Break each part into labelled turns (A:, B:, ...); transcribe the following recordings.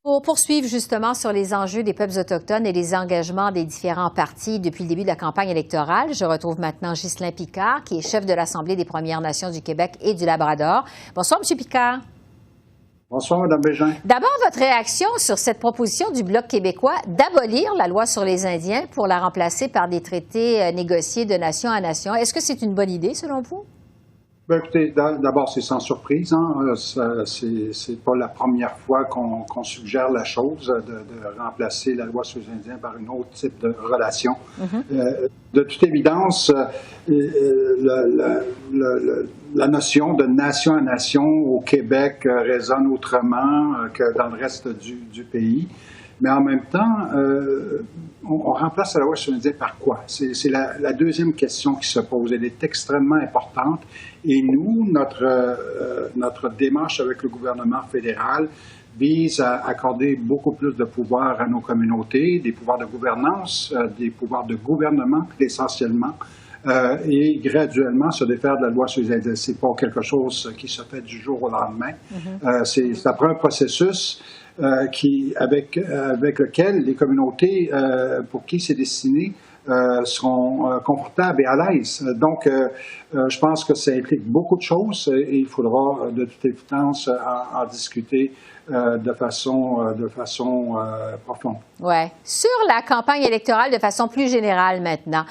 A: Pour poursuivre justement sur les enjeux des peuples autochtones et les engagements des différents partis depuis le début de la campagne électorale, je retrouve maintenant Ghislain Picard, qui est chef de l'Assemblée des Premières Nations du Québec et du Labrador. Bonsoir, M. Picard.
B: Bonsoir, Mme Bégin.
A: D'abord, votre réaction sur cette proposition du Bloc québécois d'abolir la loi sur les Indiens pour la remplacer par des traités négociés de nation à nation. Est-ce que c'est une bonne idée, selon vous?
B: Bien, écoutez, d'abord, c'est sans surprise. C'est pas la première fois qu'on suggère la chose, de remplacer la loi sur les Indiens par un autre type de relation. De toute évidence, la notion de nation à nation au Québec résonne autrement que dans le reste du pays. Mais en même temps, on remplace la loi sur les Indiens par quoi? C'est la deuxième question qui se pose. Elle est extrêmement importante. Et nous, notre démarche avec le gouvernement fédéral vise à accorder beaucoup plus de pouvoir à nos communautés, des pouvoirs de gouvernance, des pouvoirs de gouvernement essentiellement, et graduellement se défaire de la loi sur les Indiens. C'est pas quelque chose qui se fait du jour au lendemain. Ça prend un processus avec lequel les communautés pour qui c'est destiné seront confortables et à l'aise. Donc, je pense que ça implique beaucoup de choses et il faudra de toute évidence en discuter de façon profonde.
A: Oui. Sur la campagne électorale de façon plus générale maintenant.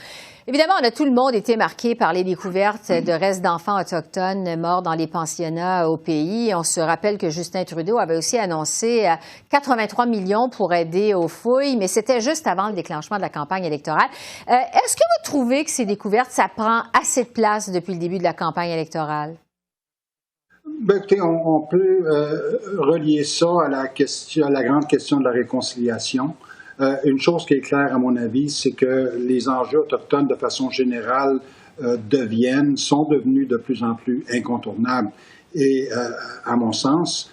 A: Évidemment, tout le monde été marqué par les découvertes de restes d'enfants autochtones morts dans les pensionnats au pays. On se rappelle que Justin Trudeau avait aussi annoncé 83 millions pour aider aux fouilles, mais c'était juste avant le déclenchement de la campagne électorale. Est-ce que vous trouvez que ces découvertes, ça prend assez de place depuis le début de la campagne électorale?
B: Bien, écoutez, on peut relier ça à la grande question de la réconciliation. Une chose qui est claire, à mon avis, c'est que les enjeux autochtones, de façon générale, sont devenus de plus en plus incontournables. Et, à mon sens,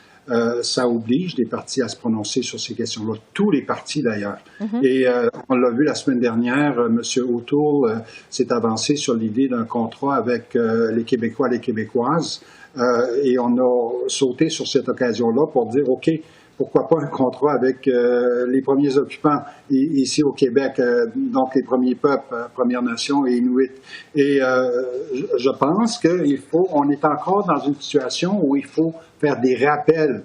B: ça oblige les partis à se prononcer sur ces questions-là, tous les partis d'ailleurs. Et on l'a vu la semaine dernière, M. O'Toole s'est avancé sur l'idée d'un contrat avec les Québécois et les Québécoises. Et on a sauté sur cette occasion-là pour dire, OK, pourquoi pas un contrat avec les premiers occupants ici au Québec, donc les premiers peuples, Premières Nations et Inuits. Et je pense on est encore dans une situation où il faut faire des rappels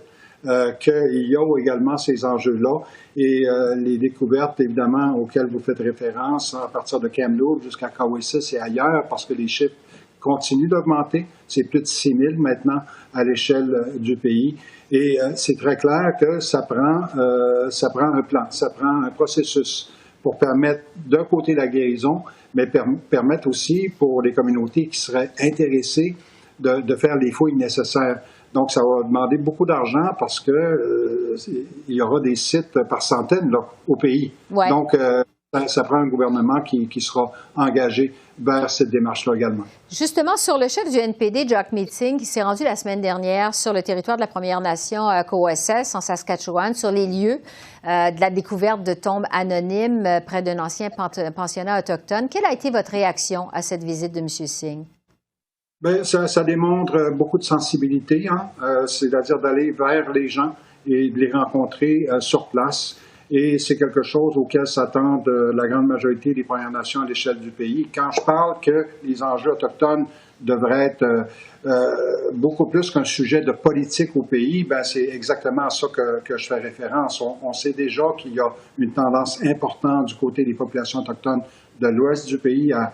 B: qu'il y a également ces enjeux-là et les découvertes, évidemment, auxquelles vous faites référence, à partir de Kamloops jusqu'à Cowessess et ailleurs, parce que les chiffres continuent d'augmenter. C'est plus de 6 000 maintenant à l'échelle du pays. Et c'est très clair que ça prend un plan, ça prend un processus pour permettre d'un côté la guérison, mais permettre aussi pour les communautés qui seraient intéressées de faire les fouilles nécessaires. Donc, ça va demander beaucoup d'argent parce que il y aura des sites par centaines là, au pays. Ouais. Donc, ça prend un gouvernement qui sera engagé vers cette démarche-là également.
A: Justement, sur le chef du NPD, Jack Meeting, qui s'est rendu la semaine dernière sur le territoire de la Première Nation à Cowessess, en Saskatchewan, sur les lieux de la découverte de tombes anonymes près d'un ancien pensionnat autochtone. Quelle a été votre réaction à cette visite de M. Singh?
B: Bien, ça démontre beaucoup de sensibilité, c'est-à-dire d'aller vers les gens et de les rencontrer sur place. Et c'est quelque chose auquel s'attendent la grande majorité des Premières Nations à l'échelle du pays. Quand je parle que les enjeux autochtones devraient être beaucoup plus qu'un sujet de politique au pays, ben c'est exactement à ça que je fais référence. On sait déjà qu'il y a une tendance importante du côté des populations autochtones de l'ouest du pays à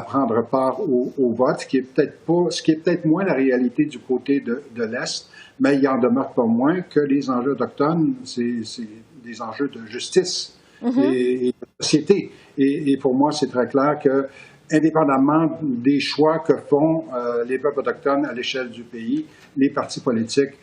B: prendre part au vote, ce qui est peut-être moins la réalité du côté de l'Est, mais il en demeure pas moins que les enjeux autochtones, c'est des enjeux de justice et de société. Et pour moi, c'est très clair que, indépendamment des choix que font les peuples autochtones à l'échelle du pays, les partis politiques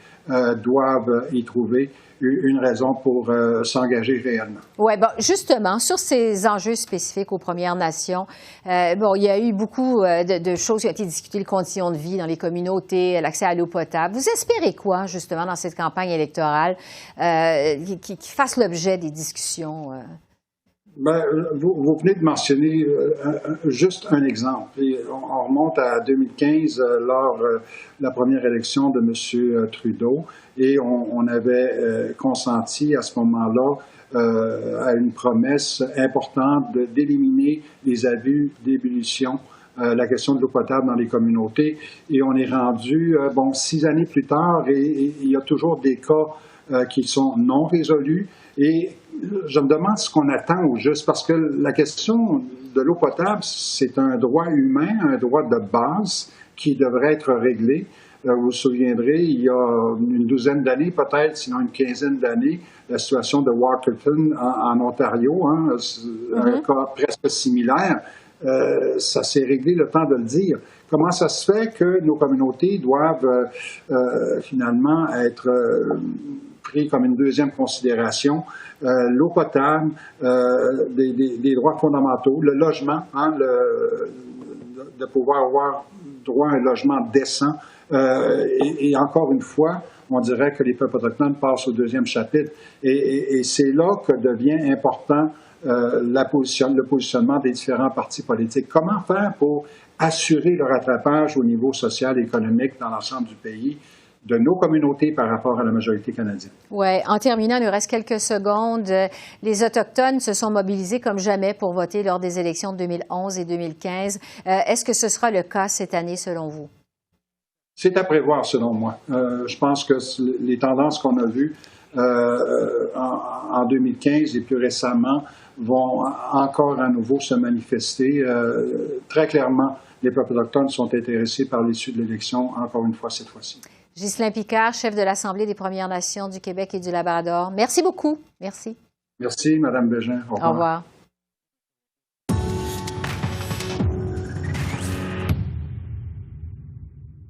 B: doivent y trouver une raison pour s'engager réellement.
A: Oui, bon, justement, sur ces enjeux spécifiques aux Premières Nations, il y a eu beaucoup de choses qui ont été discutées, les conditions de vie dans les communautés, l'accès à l'eau potable. Vous espérez quoi, justement, dans cette campagne électorale qui fasse l'objet des discussions?
B: Ben, vous venez de mentionner juste un exemple. Et on remonte à 2015 lors de la première élection de M. Trudeau et on avait consenti à ce moment-là à une promesse importante d'éliminer les abus d'ébullition, la question de l'eau potable dans les communautés. Et on est rendu, 6 années plus tard et il y a toujours des cas qui sont non résolus. Et je me demande ce qu'on attend au juste, parce que la question de l'eau potable, c'est un droit humain, un droit de base qui devrait être réglé. Vous vous souviendrez, il y a une douzaine d'années, peut-être, sinon une quinzaine d'années, la situation de Waterton en Ontario, un cas presque similaire, ça s'est réglé le temps de le dire. Comment ça se fait que nos communautés doivent finalement être pris comme une deuxième considération, l'eau potable, des droits fondamentaux, le logement, de pouvoir avoir droit à un logement décent. Et encore une fois, on dirait que les peuples autochtones passent au deuxième chapitre. Et c'est là que devient important le positionnement des différents partis politiques. Comment faire pour assurer le rattrapage au niveau social et économique dans l'ensemble du pays de nos communautés par rapport à la majorité canadienne?
A: Oui. En terminant, il nous reste quelques secondes. Les Autochtones se sont mobilisés comme jamais pour voter lors des élections de 2011 et 2015. Est-ce que ce sera le cas cette année, selon vous?
B: C'est à prévoir, selon moi. Je pense que les tendances qu'on a vues en 2015 et plus récemment vont encore à nouveau se manifester. Très clairement, les peuples autochtones sont intéressés par l'issue de l'élection, encore une fois, cette fois-ci.
A: Ghislain Picard, chef de l'Assemblée des Premières Nations du Québec et du Labrador. Merci beaucoup. Merci.
B: Merci, Mme Bégin. Au revoir.
A: Au revoir.